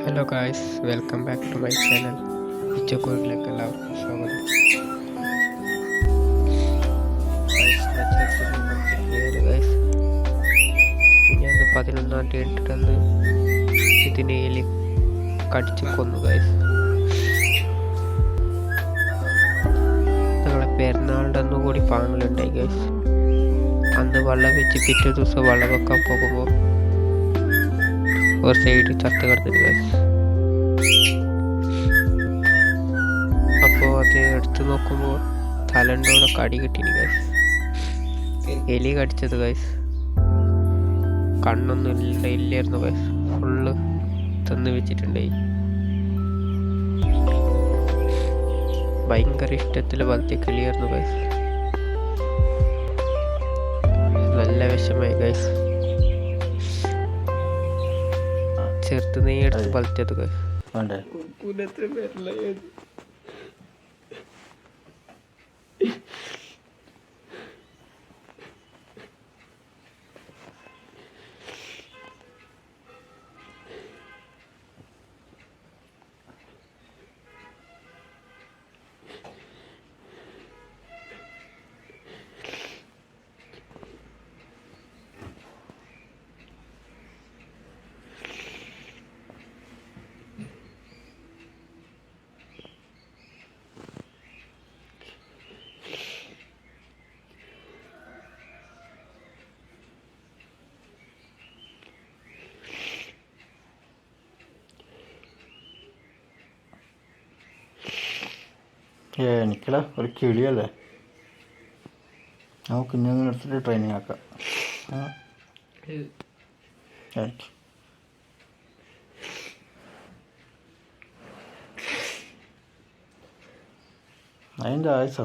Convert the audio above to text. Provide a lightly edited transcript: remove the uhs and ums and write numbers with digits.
Hello guys, welcome back to my channel. ഉച്ചക്കൂറിലേക്ക് എല്ലാവർക്കും സ്വാഗതം. ഞാൻ 11-ാം തീയതി ഇട്ടിട്ടന്ന് ഇതിനെ എലി കടിച്ചു കൊന്നു ഗായ്സ്. ഞങ്ങളെ പെരുന്നാളിൻ്റെ അന്ന് കൂടി പാങ്ങലുണ്ടായി ഗായ്സ്. അന്ന് വെള്ളം വെച്ച് പിറ്റേ ദിവസം വെള്ളം വെക്കാൻ പോകുമ്പോൾ ഒരു സൈഡ് ചത്ത് കിടന്നിട്ട് ഗായ്സ്. അപ്പോൾ അത് എടുത്ത് നോക്കുമ്പോൾ തലണ്ടോടെ കടി കിട്ടിന് ഗൈസ്. എലി കടിച്ചത് ഗൈസ്. കണ്ണൊന്നും ഇല്ലായിരുന്നു ഗൈസ്. ഫുള്ള് തിന്ന് വെച്ചിട്ടുണ്ടായി. ഭയങ്കര ഇഷ്ടത്തിൽ വളർത്തിയ കിളിയായിരുന്നു ഗൈസ്. നല്ല വിഷമായി ഗൈസ്. ചെറുത്ത് നെയ്യ് എടുത്ത് വളർത്തിയത് ഗൈസ്. എനിക്കടാ ഒരു കിളിയല്ലേ, നമുക്ക് ഇനി ഒന്ന് എടുത്തിട്ട് ട്രെയിനിങ് ആക്കാം. അതിൻ്റെ ആയുസ്